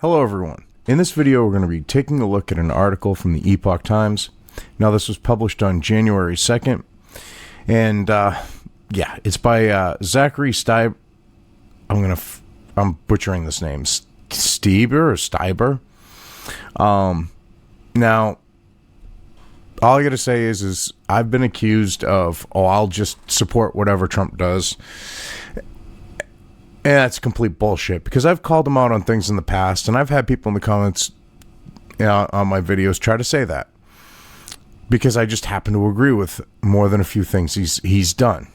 Hello everyone. In this video we're going to be taking a look at an article from the Epoch Times. Now this was published on January 2nd and it's by Zachary Stieber. I'm butchering this name. Stieber. Now all I got to say is I've been accused of I'll just support whatever Trump does. And that's complete bullshit, because I've called him out on things in the past, and I've had people in the comments on my videos try to say that, because I just happen to agree with more than a few things he's done.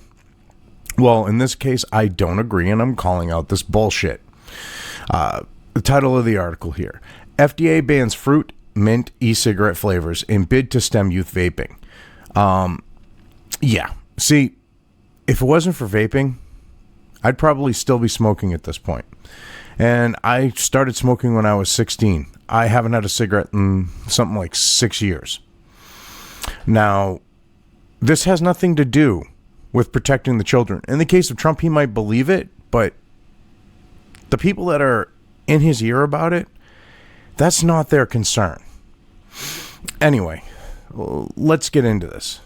Well, in this case, I don't agree, and I'm calling out this bullshit. The title of the article here: FDA bans fruit, mint, e-cigarette flavors in bid to stem youth vaping. See, if it wasn't for vaping, I'd probably still be smoking at this point. And I started smoking when I was 16. I haven't had a cigarette in something like 6 years. Now, this has nothing to do with protecting the children. In the case of Trump, he might believe it, but the people that are in his ear about it, that's not their concern. Anyway, let's get into this.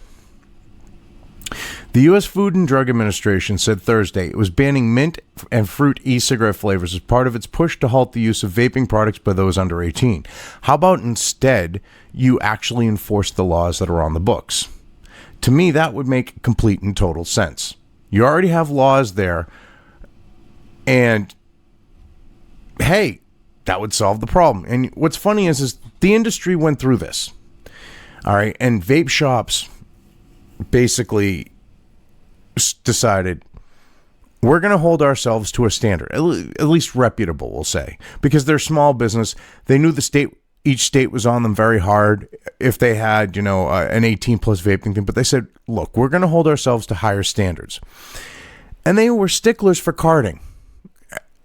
The U.S. Food and Drug Administration said Thursday it was banning mint and fruit e-cigarette flavors as part of its push to halt the use of vaping products by those under 18. How about instead you actually enforce the laws that are on the books? To me, that would make complete and total sense. You already have laws there, and hey, that would solve the problem. And what's funny is the industry went through this. All right, and vape shops basically decided we're going to hold ourselves to a standard, at least reputable, we'll say, because they're small business. They knew each state was on them very hard if they had, an 18 plus vaping thing, but they said, look, we're going to hold ourselves to higher standards. And they were sticklers for carding.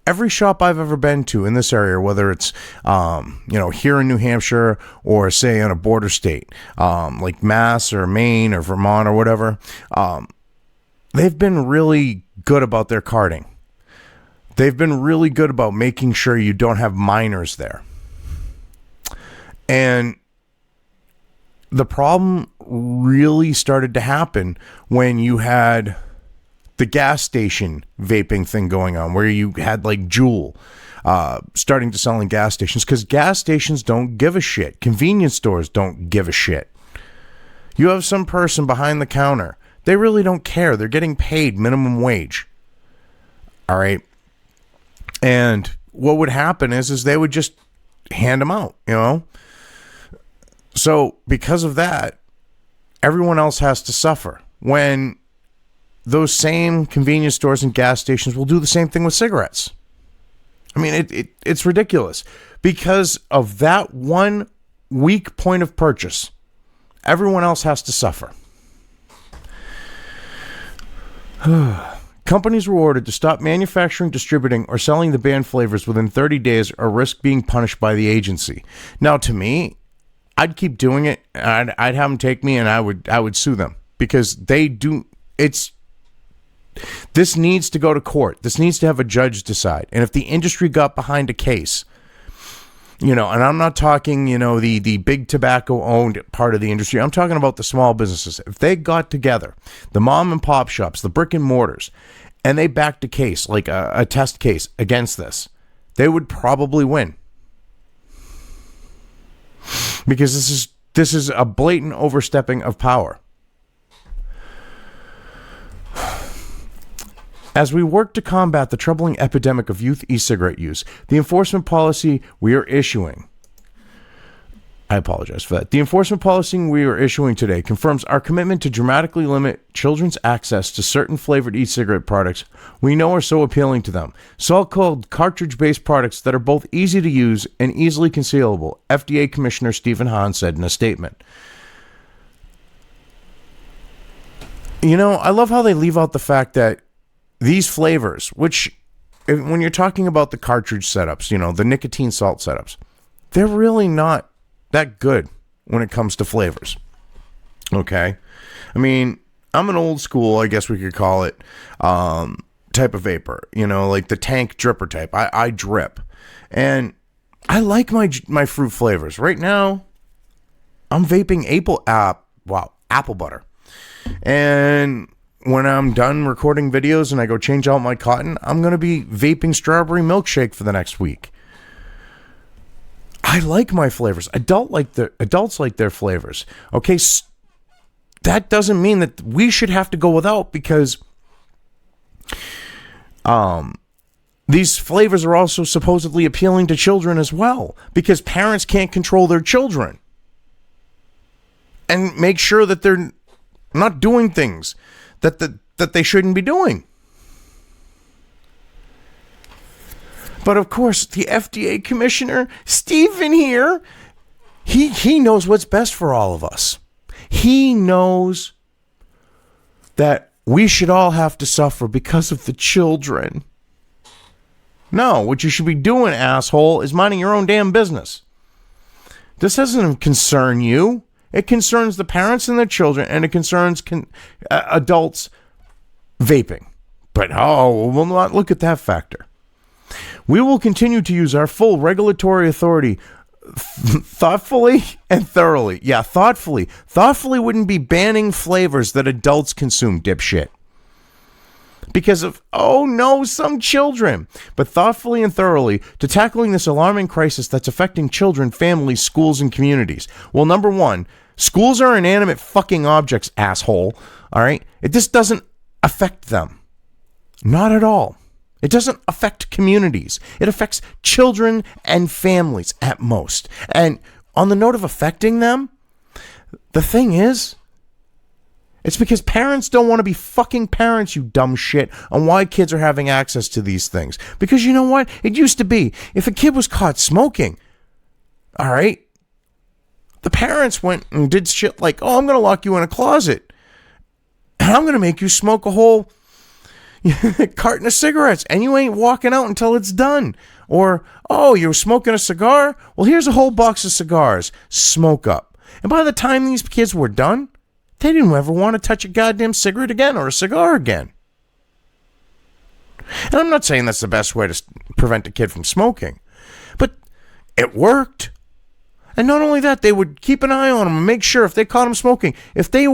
Every shop I've ever been to in this area, whether it's, here in New Hampshire or say in a border state, like Mass or Maine or Vermont or whatever, they've been really good about their carding. They've been really good about making sure you don't have minors there. And the problem really started to happen when you had the gas station vaping thing going on, where you had like Juul starting to sell in gas stations, because gas stations don't give a shit. Convenience stores don't give a shit. You have some person behind the counter. They really don't care. They're getting paid minimum wage. All right. And what would happen is they would just hand them out, So because of that, everyone else has to suffer. When those same convenience stores and gas stations will do the same thing with cigarettes. I mean, it's ridiculous. Because of that one weak point of purchase, everyone else has to suffer. Companies were ordered to stop manufacturing, distributing, or selling the banned flavors within 30 days or risk being punished by the agency. Now, to me, I'd keep doing it. I'd have them take me, and I would sue them, because they do. This needs to go to court. This needs to have a judge decide. And if the industry got behind a case, and I'm not talking, the big tobacco owned part of the industry. I'm talking about the small businesses. If they got together, the mom and pop shops, the brick and mortars, and they backed a case, like a test case against this, they would probably win. Because this is a blatant overstepping of power. As we work to combat the troubling epidemic of youth e-cigarette use, the enforcement policy we are issuing, I apologize for that. The enforcement policy we are issuing today confirms our commitment to dramatically limit children's access to certain flavored e-cigarette products we know are so appealing to them. So-called cartridge-based products that are both easy to use and easily concealable, FDA Commissioner Stephen Hahn said in a statement. I love how they leave out the fact that these flavors, which, when you're talking about the cartridge setups, the nicotine salt setups, they're really not that good when it comes to flavors. Okay? I mean, I'm an old school, I guess we could call it, type of vapor, like the tank dripper type. I drip. And I like my fruit flavors. Right now, I'm vaping apple butter. And when I'm done recording videos and I go change out my cotton, I'm going to be vaping strawberry milkshake for the next week. I like my flavors. Adults like their flavors. Okay, that doesn't mean that we should have to go without, because these flavors are also supposedly appealing to children as well, because parents can't control their children and make sure that they're not doing things that they shouldn't be doing. But of course, the FDA commissioner, Stephen here, he knows what's best for all of us. He knows that we should all have to suffer because of the children. No, what you should be doing, asshole, is minding your own damn business. This doesn't concern you. It concerns the parents and their children, and it concerns adults vaping. But, we'll not look at that factor. We will continue to use our full regulatory authority thoughtfully and thoroughly. Yeah, thoughtfully. Thoughtfully wouldn't be banning flavors that adults consume, dipshit. Because of, some children. But thoughtfully and thoroughly to tackling this alarming crisis that's affecting children, families, schools, and communities. Well, number one, schools are inanimate fucking objects, asshole. All right? This doesn't affect them. Not at all. It doesn't affect communities. It affects children and families at most. And on the note of affecting them, the thing is, it's because parents don't want to be fucking parents, you dumb shit, on why kids are having access to these things. Because you know what? It used to be, if a kid was caught smoking, all right, the parents went and did shit like, I'm going to lock you in a closet, and I'm going to make you smoke a whole carton of cigarettes, and you ain't walking out until it's done. Or, you're smoking a cigar? Well, here's a whole box of cigars. Smoke up. And by the time these kids were done, they didn't ever want to touch a goddamn cigarette again or a cigar again. And I'm not saying that's the best way to prevent a kid from smoking, but it worked. And not only that, they would keep an eye on them and make sure if they caught him smoking, if they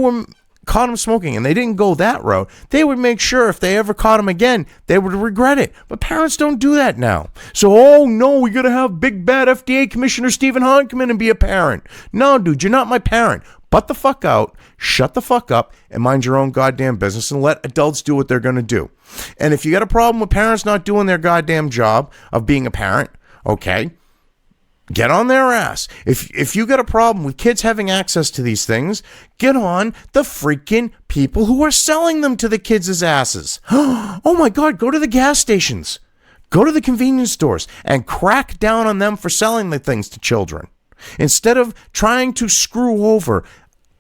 caught him smoking and they didn't go that route, they would make sure if they ever caught him again, they would regret it. But parents don't do that now. So, we got to have big bad FDA Commissioner Stephen Hahn come in and be a parent. No, dude, you're not my parent. Butt the fuck out, shut the fuck up, and mind your own goddamn business and let adults do what they're going to do. And if you got a problem with parents not doing their goddamn job of being a parent, okay, get on their ass. If you got a problem with kids having access to these things, get on the freaking people who are selling them to the kids' asses. Oh my God, go to the gas stations. Go to the convenience stores and crack down on them for selling the things to children. Instead of trying to screw over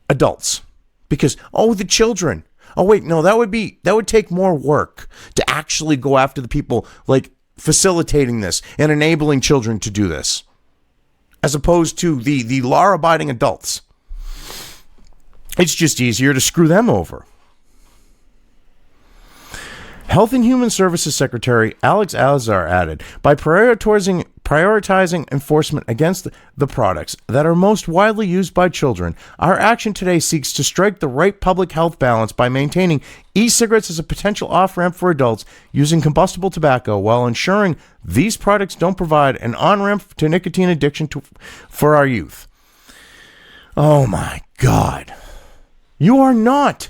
adults. Because, the children. Oh wait, no, that would take more work to actually go after the people like facilitating this and enabling children to do this, as opposed to the law-abiding adults. It's just easier to screw them over. Health and Human Services Secretary Alex Azar added, by prioritizing enforcement against the products that are most widely used by children, our action today seeks to strike the right public health balance by maintaining e-cigarettes as a potential off-ramp for adults using combustible tobacco while ensuring these products don't provide an on-ramp to nicotine addiction for our youth. Oh my God. You are not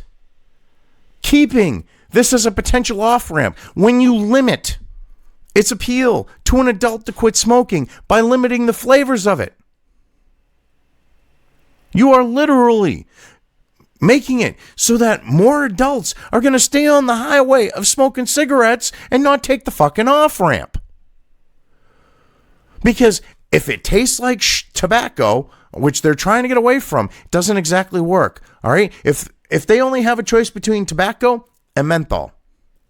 keeping this as a potential off-ramp when you limit its appeal to an adult to quit smoking by limiting the flavors of it. You are literally making it so that more adults are going to stay on the highway of smoking cigarettes and not take the fucking off-ramp. Because if it tastes like tobacco, which they're trying to get away from, it doesn't exactly work. All right? If they only have a choice between tobacco and menthol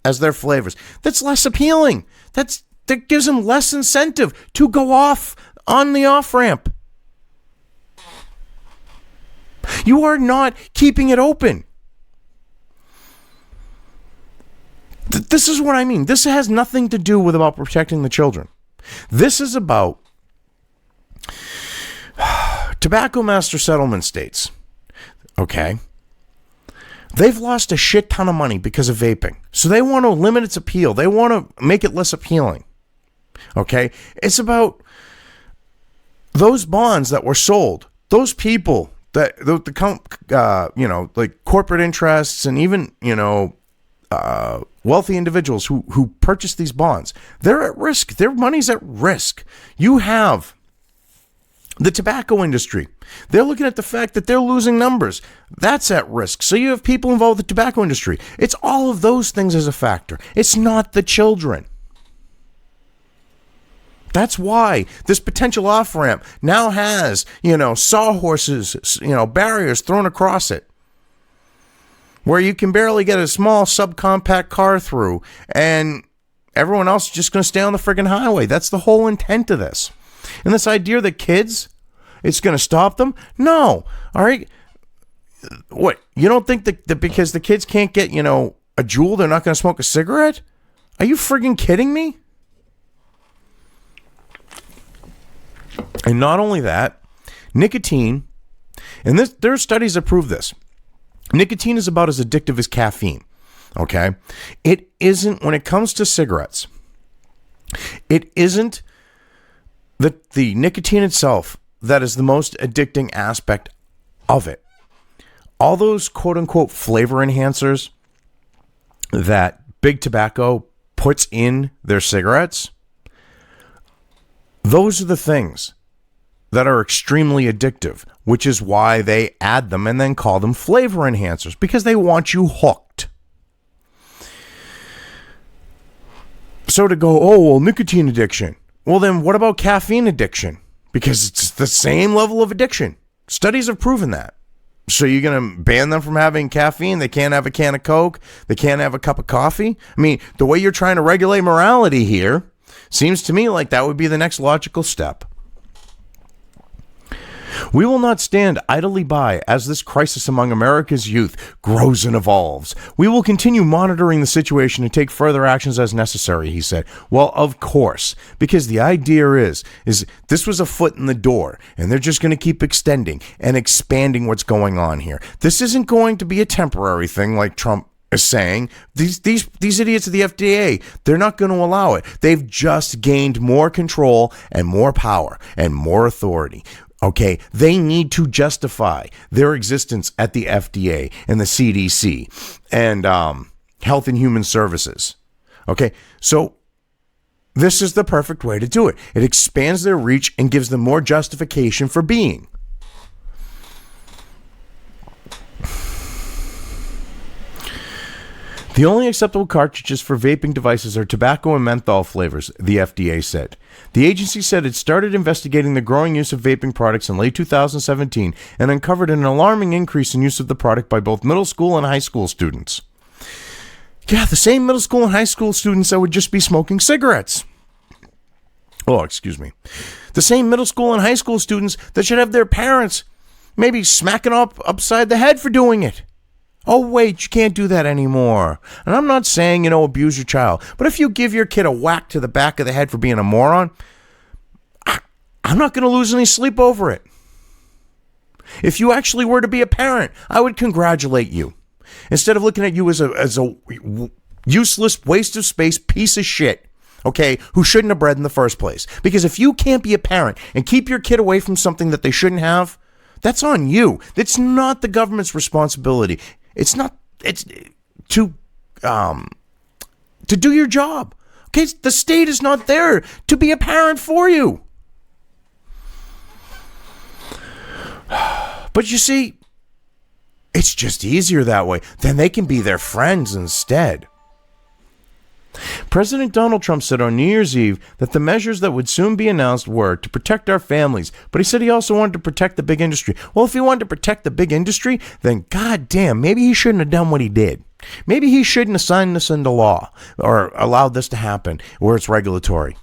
as their flavors, that's less appealing. That gives them less incentive to go off on the off-ramp. You are not keeping it open. This is what I mean. This has nothing to do with about protecting the children. This is about Tobacco Master Settlement states, okay, they've lost a shit ton of money because of vaping. So they want to limit its appeal. They want to make it less appealing. Okay? It's about those bonds that were sold. Those people that, like corporate interests and even, wealthy individuals who purchase these bonds, they're at risk. Their money's at risk. You have the tobacco industry. They're looking at the fact that they're losing numbers. That's at risk. So you have people involved with the tobacco industry. It's all of those things as a factor. It's not the children. That's why this potential off-ramp now has, sawhorses, barriers thrown across it, where you can barely get a small subcompact car through, and everyone else is just going to stay on the friggin' highway. That's the whole intent of this. And this idea that kids, it's going to stop them? No. All right. What? You don't think that because the kids can't get, a Juul, they're not going to smoke a cigarette? Are you friggin' kidding me? And not only that, nicotine, and there are studies that prove this. Nicotine is about as addictive as caffeine. Okay? It isn't, when it comes to cigarettes, it isn't the nicotine itself that is the most addicting aspect of it. All those quote-unquote flavor enhancers that Big Tobacco puts in their cigarettes, those are the things that are extremely addictive, which is why they add them and then call them flavor enhancers, because they want you hooked. So to go, oh, well, nicotine addiction. Well, then what about caffeine addiction? Because it's the same level of addiction. Studies have proven that. So you're going to ban them from having caffeine? They can't have a can of Coke? They can't have a cup of coffee? I mean, the way you're trying to regulate morality here seems to me like that would be the next logical step. We will not stand idly by as this crisis among America's youth grows and evolves. We will continue monitoring the situation and take further actions as necessary, he said. Well, of course, because the idea is this was a foot in the door, and they're just going to keep extending and expanding what's going on here. This isn't going to be a temporary thing like Trump is saying. These idiots at the FDA, they're not going to allow it. They've just gained more control and more power and more authority. Okay, they need to justify their existence at the FDA and the CDC and Health and Human Services. Okay, so this is the perfect way to do it. It expands their reach and gives them more justification for being. The only acceptable cartridges for vaping devices are tobacco and menthol flavors, the FDA said. The agency said it started investigating the growing use of vaping products in late 2017 and uncovered an alarming increase in use of the product by both middle school and high school students. Yeah, the same middle school and high school students that would just be smoking cigarettes. Oh, excuse me. The same middle school and high school students that should have their parents maybe smacking up upside the head for doing it. Oh, wait, you can't do that anymore. And I'm not saying, abuse your child. But if you give your kid a whack to the back of the head for being a moron, I'm not going to lose any sleep over it. If you actually were to be a parent, I would congratulate you. Instead of looking at you as a useless waste of space piece of shit, okay, who shouldn't have bred in the first place. Because if you can't be a parent and keep your kid away from something that they shouldn't have, that's on you. It's not the government's responsibility. It's to do your job. Okay, the state is not there to be a parent for you. But you see, it's just easier that way. Then they can be their friends instead. President Donald Trump said on New Year's Eve that the measures that would soon be announced were to protect our families, but he said he also wanted to protect the big industry. Well, if he wanted to protect the big industry, then goddamn, maybe he shouldn't have done what he did. Maybe he shouldn't have signed this into law or allowed this to happen where it's regulatory.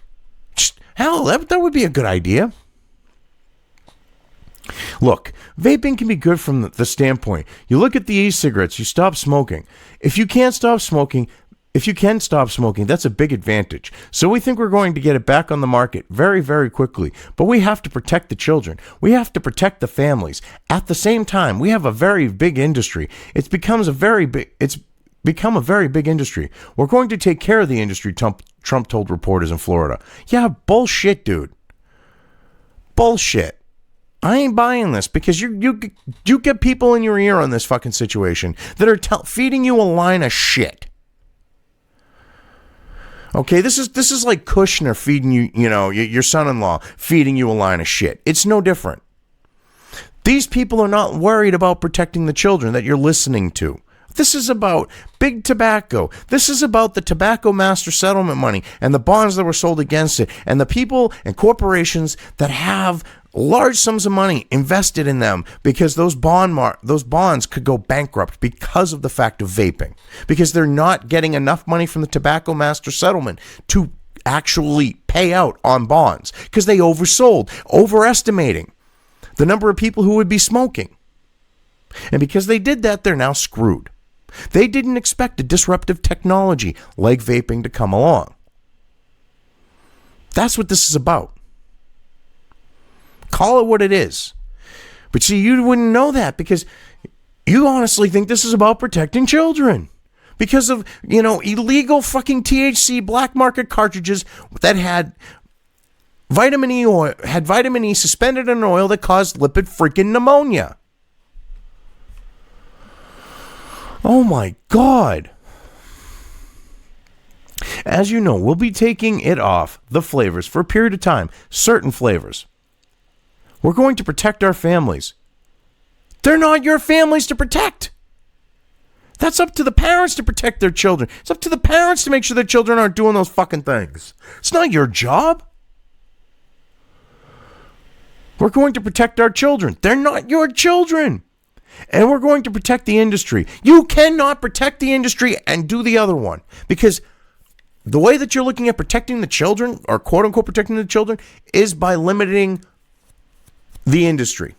Hell, that would be a good idea. Look, vaping can be good from the standpoint. You look at the e-cigarettes, you stop smoking. If you can't stop smoking, if you can stop smoking, that's a big advantage. So we think we're going to get it back on the market very, very quickly. But we have to protect the children. We have to protect the families. At the same time, we have a very big industry. It's become a very big industry. We're going to take care of the industry, Trump told reporters in Florida. Yeah, bullshit, dude. Bullshit. I ain't buying this, because you get people in your ear on this fucking situation that are feeding you a line of shit. Okay, this is like Kushner feeding you, your son-in-law feeding you a line of shit. It's no different. These people are not worried about protecting the children that you're listening to. This is about big tobacco. This is about the tobacco master settlement money and the bonds that were sold against it, and the people and corporations that have large sums of money invested in them, because those bonds could go bankrupt because of the fact of vaping, because they're not getting enough money from the tobacco master settlement to actually pay out on bonds, because they oversold, overestimating the number of people who would be smoking. And because they did that, they're now screwed. They didn't expect a disruptive technology like vaping to come along. That's what this is about. Call it what it is. But see, you wouldn't know that, because you honestly think this is about protecting children. Because of, illegal fucking THC black market cartridges that had vitamin E suspended in oil that caused lipid freaking pneumonia. Oh my God. As you know, we'll be taking it off the flavors for a period of time, certain flavors. We're going to protect our families. They're not your families to protect. That's up to the parents to protect their children. It's up to the parents to make sure their children aren't doing those fucking things. It's not your job. We're going to protect our children. They're not your children. And we're going to protect the industry. You cannot protect the industry and do the other one, because the way that you're looking at protecting the children, or quote unquote protecting the children, is by limiting the industry.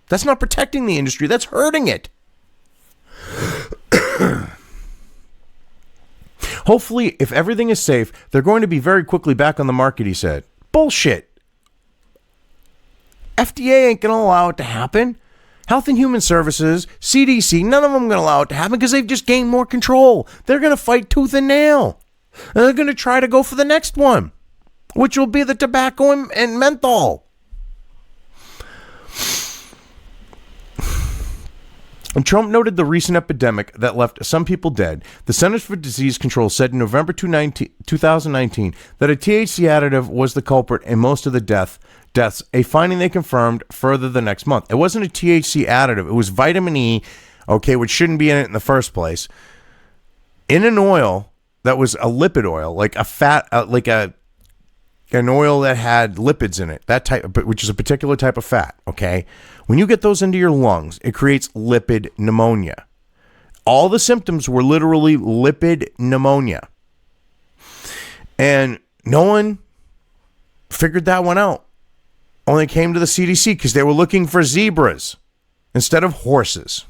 That's not protecting the industry. That's hurting it. Hopefully, if everything is safe, they're going to be very quickly back on the market, he said. Bullshit. FDA ain't going to allow it to happen. Health and Human Services, CDC, none of them are going to allow it to happen, because they've just gained more control. They're going to fight tooth and nail. And they're going to try to go for the next one, which will be the tobacco and menthol. And Trump noted the recent epidemic that left some people dead. The Centers for Disease Control said in November 2019 that a THC additive was the culprit in most of the deaths, a finding they confirmed further the next month. It wasn't a THC additive. It was vitamin E, which shouldn't be in it in the first place, in an oil that was a lipid oil, like a fat, an oil that had lipids in it, that type, which is a particular type of fat, okay? When you get those into your lungs, it creates lipid pneumonia. All the symptoms were literally lipid pneumonia. And no one figured that one out. Only came to the CDC because they were looking for zebras instead of horses.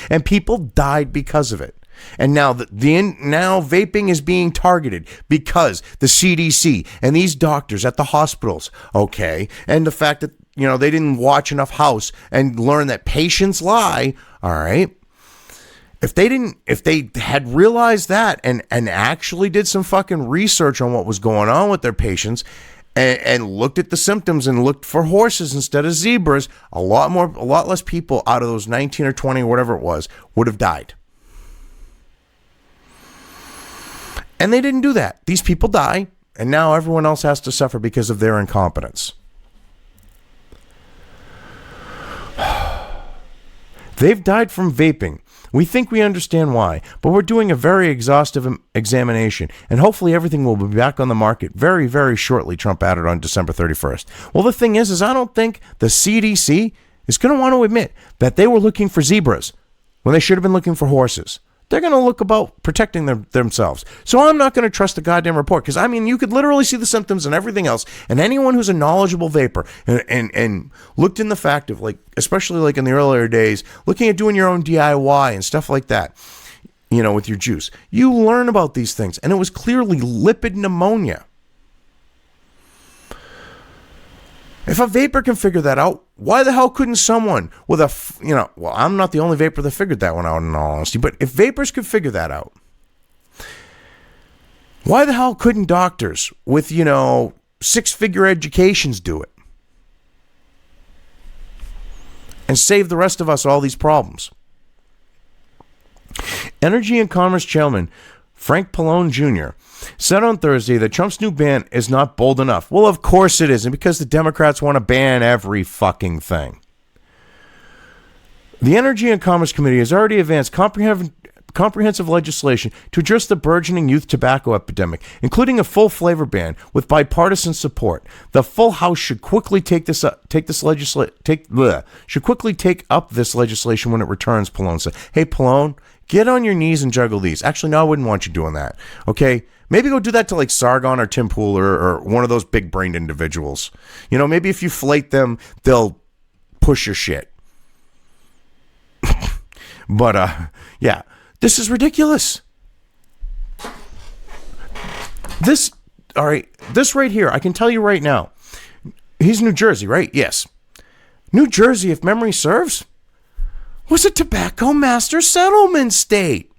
And people died because of it. And now now vaping is being targeted because the CDC and these doctors at the hospitals, okay, and the fact that, they didn't watch enough House and learn that patients lie, all right? If they had realized that and actually did some fucking research on what was going on with their patients and looked at the symptoms and looked for horses instead of zebras, a lot less people out of those 19 or 20 or whatever it was would have died. And they didn't do that. These people die, and now everyone else has to suffer because of their incompetence. They've died from vaping. We think we understand why, but we're doing a very exhaustive examination, and hopefully everything will be back on the market very, very shortly, Trump added on December 31st. Well, the thing is I don't think the CDC is going to want to admit that they were looking for zebras when they should have been looking for horses. They're going to look about protecting themselves. So I'm not going to trust the goddamn report, because, you could literally see the symptoms and everything else, and anyone who's a knowledgeable vapor and looked in the fact of, especially in the earlier days, looking at doing your own DIY and stuff like that, with your juice. You learn about these things, and it was clearly lipid pneumonia. If a vapor can figure that out, why the hell couldn't someone with well, I'm not the only vapor that figured that one out in all honesty, but if vapors could figure that out, why the hell couldn't doctors with, six-figure educations do it? And save the rest of us all these problems. Energy and Commerce Chairman Frank Pallone Jr. said on Thursday that Trump's new ban is not bold enough. Well, of course it isn't, because the Democrats want to ban every fucking thing. The Energy and Commerce Committee has already advanced comprehensive legislation to address the burgeoning youth tobacco epidemic, including a full flavor ban with bipartisan support. The full House should quickly take up this legislation when it returns, Pallone said. Hey, Pallone, get on your knees and juggle these. Actually, no, I wouldn't want you doing that. Okay? Maybe go do that to like Sargon or Tim Pool or one of those big-brained individuals. Maybe if you flate them, they'll push your shit. But, yeah. This is ridiculous. This right here, I can tell you right now. He's New Jersey, right? Yes. New Jersey, if memory serves, was a tobacco master settlement state.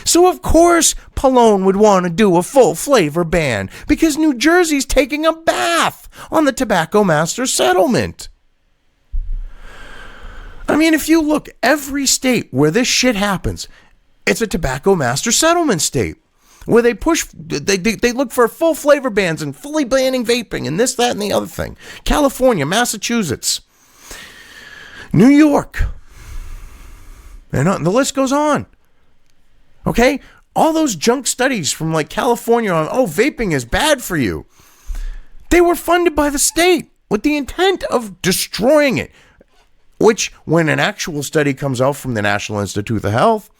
So of course Pallone would want to do a full flavor ban, because New Jersey's taking a bath on the tobacco master settlement. I mean, if you look, every state where this shit happens, it's a tobacco master settlement state where they look for full flavor bans and fully banning vaping and this, that, and the other thing. California, Massachusetts, New York, and the list goes on. Okay? All those junk studies from like California on, vaping is bad for you. They were funded by the state with the intent of destroying it, which when an actual study comes out from the National Institute of Health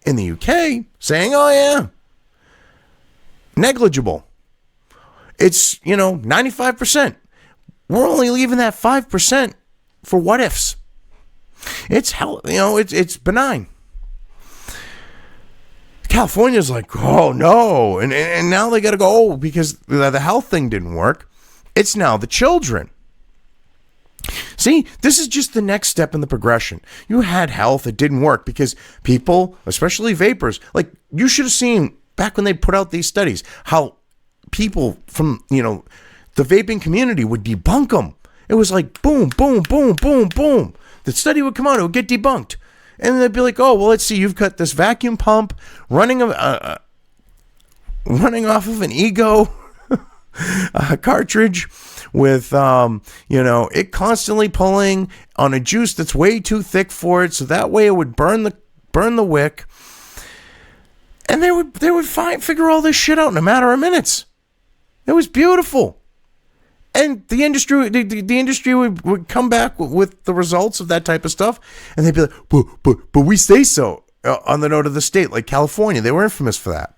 in the UK saying, negligible. It's, 95%. We're only leaving that 5% for what ifs. It's it's benign. California's like, oh no. And now they got to go, because the health thing didn't work. It's now the children. See, this is just the next step in the progression. You had health, it didn't work because people, especially vapors, like you should have seen back when they put out these studies, how people from, the vaping community would debunk them. It was like boom, boom, boom, boom, boom. The study would come out, it would get debunked. And they'd be like, let's see, you've got this vacuum pump running off of an Ego cartridge with, it constantly pulling on a juice that's way too thick for it, so that way it would burn the wick. And they would figure all this shit out in a matter of minutes. It was beautiful. And the industry would come back with the results of that type of stuff, and they'd be like, but we say so on the note of the state, like California. They were infamous for that.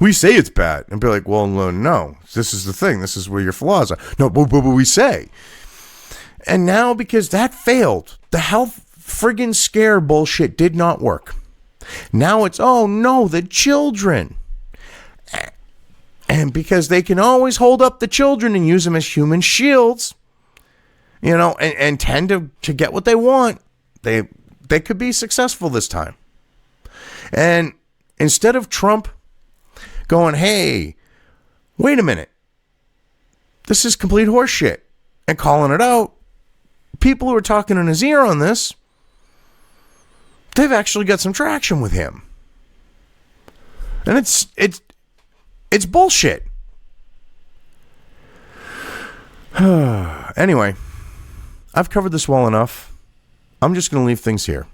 We say it's bad, and be like, well, no, this is the thing. This is where your flaws are. No, but we say. And now, because that failed, the health friggin' scare bullshit did not work. Now it's, the children. And because they can always hold up the children and use them as human shields, and tend to get what they want, they could be successful this time. And instead of Trump going, hey, wait a minute, this is complete horseshit, and calling it out, people who are talking in his ear on this, they've actually got some traction with him. And it's bullshit. Anyway, I've covered this well enough. I'm just going to leave things here.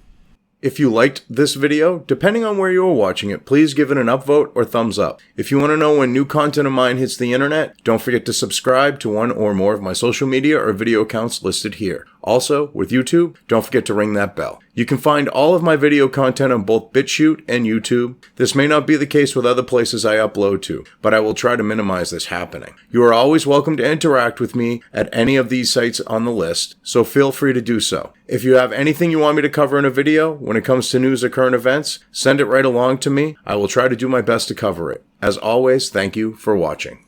If you liked this video, depending on where you are watching it, please give it an upvote or thumbs up. If you want to know when new content of mine hits the internet, don't forget to subscribe to one or more of my social media or video accounts listed here. Also, with YouTube, don't forget to ring that bell. You can find all of my video content on both BitChute and YouTube. This may not be the case with other places I upload to, but I will try to minimize this happening. You are always welcome to interact with me at any of these sites on the list, so feel free to do so. If you have anything you want me to cover in a video when it comes to news or current events, send it right along to me. I will try to do my best to cover it. As always, thank you for watching.